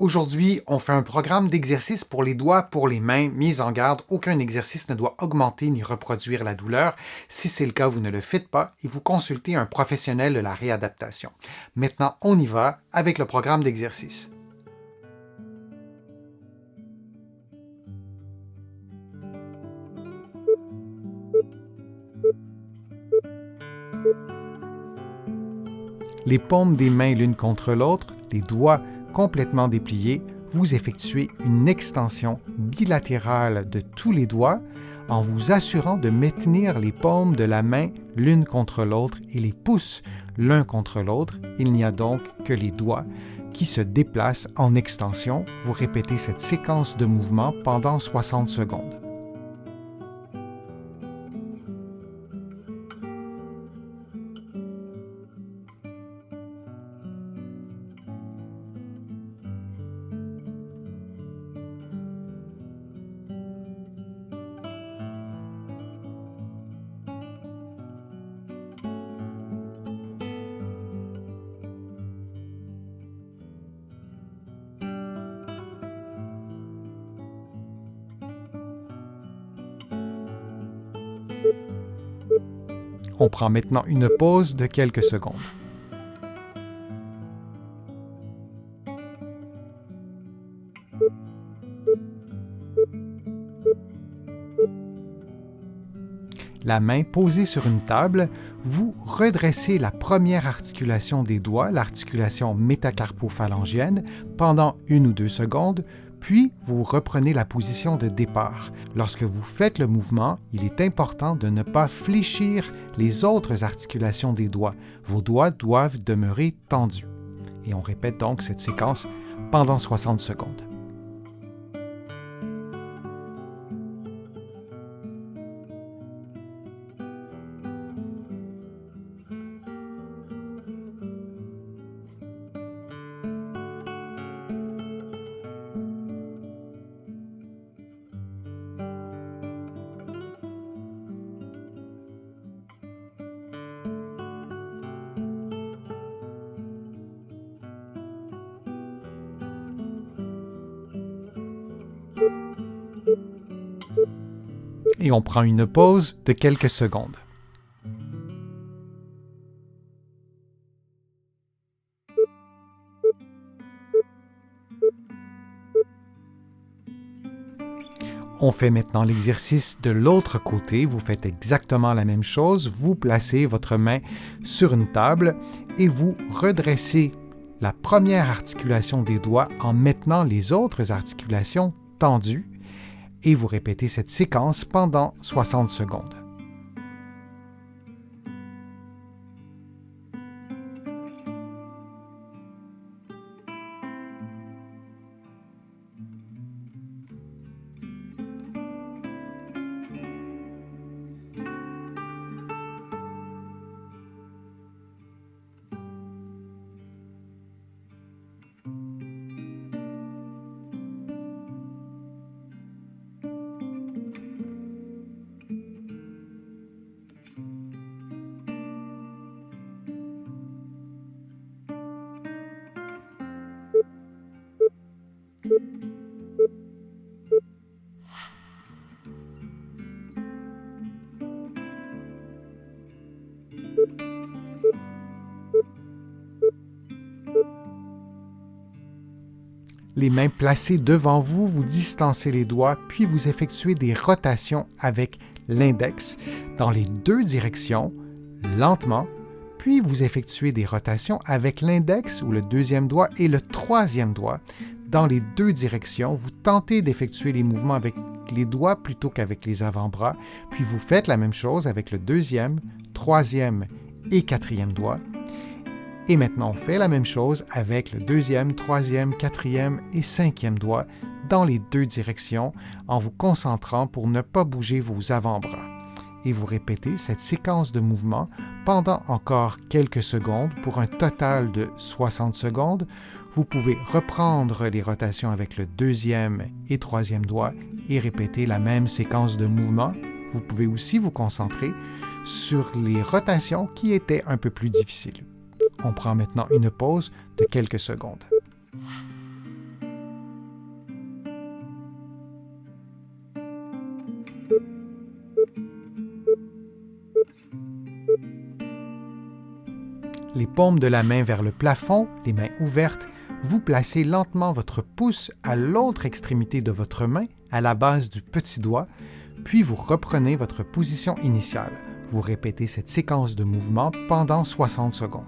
Aujourd'hui, on fait un programme d'exercice pour les doigts, pour les mains. Mise en garde, aucun exercice ne doit augmenter ni reproduire la douleur. Si c'est le cas, vous ne le faites pas et vous consultez un professionnel de la réadaptation. Maintenant, on y va avec le programme d'exercice. Les paumes des mains l'une contre l'autre, les doigts complètement dépliés, vous effectuez une extension bilatérale de tous les doigts en vous assurant de maintenir les paumes de la main l'une contre l'autre et les pouces l'un contre l'autre. Il n'y a donc que les doigts qui se déplacent en extension. Vous répétez cette séquence de mouvements pendant 60 secondes. On prend maintenant une pause de quelques secondes. La main posée sur une table, vous redressez la première articulation des doigts, l'articulation métacarpophalangienne, pendant 1 ou 2 secondes, puis vous reprenez la position de départ. Lorsque vous faites le mouvement, il est important de ne pas fléchir les autres articulations des doigts. Vos doigts doivent demeurer tendus. Et on répète donc cette séquence pendant 60 secondes. Et on prend une pause de quelques secondes. On fait maintenant l'exercice de l'autre côté. Vous faites exactement la même chose. Vous placez votre main sur une table et vous redressez la première articulation des doigts en maintenant les autres articulations tendues et vous répétez cette séquence pendant 60 secondes. Les mains placées devant vous, vous distancez les doigts, puis vous effectuez des rotations avec l'index dans les 2 directions, lentement, puis vous effectuez des rotations avec l'index ou le 2e doigt et le 3e doigt dans les 2 directions. Vous tentez d'effectuer les mouvements avec les doigts plutôt qu'avec les avant-bras, puis vous faites la même chose avec le 2e, 3e et 4e doigt. Et maintenant, on fait la même chose avec le 2e, 3e, 4e et 5e doigt dans les 2 directions en vous concentrant pour ne pas bouger vos avant-bras. Et vous répétez cette séquence de mouvements pendant encore quelques secondes pour un total de 60 secondes. Vous pouvez reprendre les rotations avec le 2e et 3e doigt et répéter la même séquence de mouvements. Vous pouvez aussi vous concentrer sur les rotations qui étaient un peu plus difficiles. On prend maintenant une pause de quelques secondes. Les paumes de la main vers le plafond, les mains ouvertes, vous placez lentement votre pouce à l'autre extrémité de votre main, à la base du petit doigt, puis vous reprenez votre position initiale. Vous répétez cette séquence de mouvements pendant 60 secondes.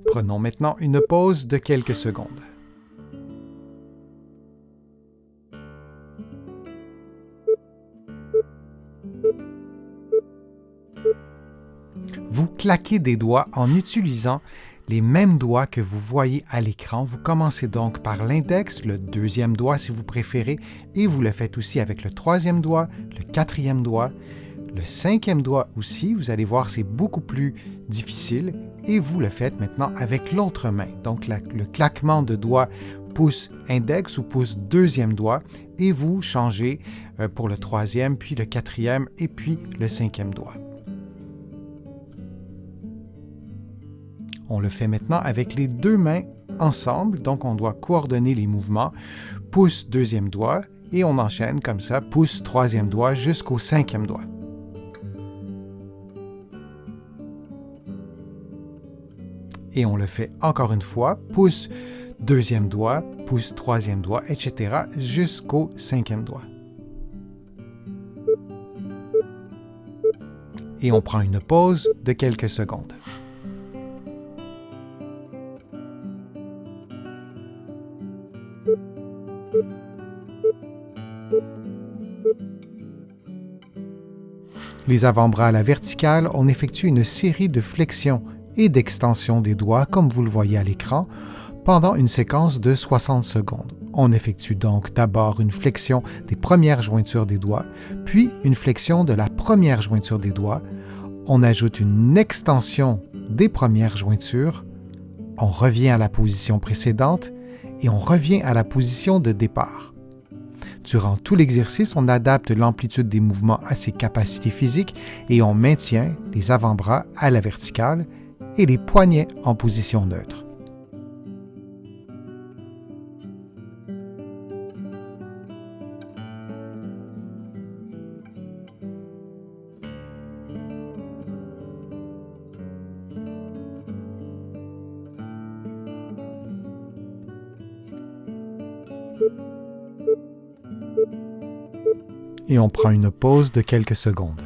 Prenons maintenant une pause de quelques secondes. Vous claquez des doigts en utilisant les mêmes doigts que vous voyez à l'écran. Vous commencez donc par l'index, le deuxième doigt si vous préférez, et vous le faites aussi avec le troisième doigt, le quatrième doigt, le cinquième doigt aussi. Vous allez voir, c'est beaucoup plus difficile. Et vous le faites maintenant avec l'autre main. Donc le claquement de doigts pouce index ou pouce deuxième doigt, et vous changez pour le troisième, puis le quatrième et puis le cinquième doigt. On le fait maintenant avec les deux mains ensemble, donc on doit coordonner les mouvements. Pouce deuxième doigt, et on enchaîne comme ça, pouce troisième doigt jusqu'au cinquième doigt. Et on le fait encore une fois, pouce deuxième doigt, pouce troisième doigt, etc. jusqu'au cinquième doigt. Et on prend une pause de quelques secondes. Les avant-bras à la verticale, on effectue une série de flexions et d'extensions des doigts, comme vous le voyez à l'écran, pendant une séquence de 60 secondes. On effectue donc d'abord une flexion des premières jointures des doigts, puis une flexion de la première jointure des doigts. On ajoute une extension des premières jointures, on revient à la position précédente et on revient à la position de départ. Durant tout l'exercice, on adapte l'amplitude des mouvements à ses capacités physiques et on maintient les avant-bras à la verticale et les poignets en position neutre. Et on prend une pause de quelques secondes.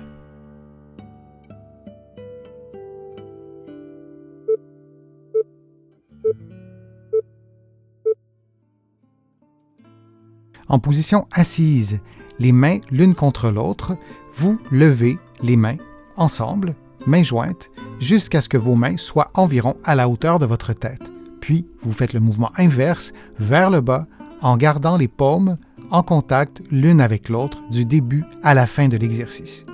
En position assise, les mains l'une contre l'autre, vous levez les mains ensemble, mains jointes, jusqu'à ce que vos mains soient environ à la hauteur de votre tête. Puis, vous faites le mouvement inverse vers le bas en gardant les paumes en contact l'une avec l'autre du début à la fin de l'exercice.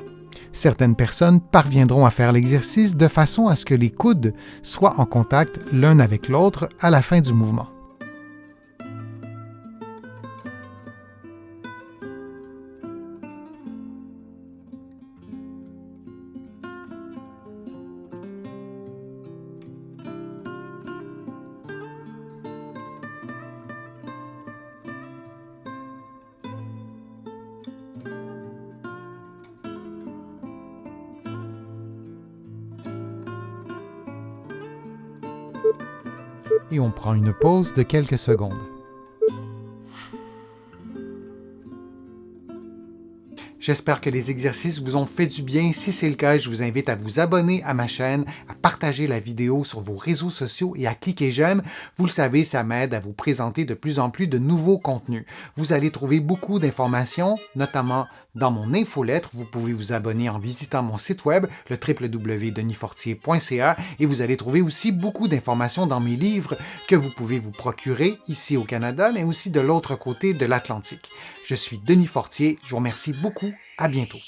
Certaines personnes parviendront à faire l'exercice de façon à ce que les coudes soient en contact l'un avec l'autre à la fin du mouvement. Et on prend une pause de quelques secondes. J'espère que les exercices vous ont fait du bien. Si c'est le cas, je vous invite à vous abonner à ma chaîne, à partager la vidéo sur vos réseaux sociaux et à cliquer j'aime. Vous le savez, ça m'aide à vous présenter de plus en plus de nouveaux contenus. Vous allez trouver beaucoup d'informations, notamment dans mon infolettre. Vous pouvez vous abonner en visitant mon site web, le www.denisfortier.ca, et vous allez trouver aussi beaucoup d'informations dans mes livres que vous pouvez vous procurer ici au Canada, mais aussi de l'autre côté de l'Atlantique. Je suis Denis Fortier, je vous remercie beaucoup, à bientôt.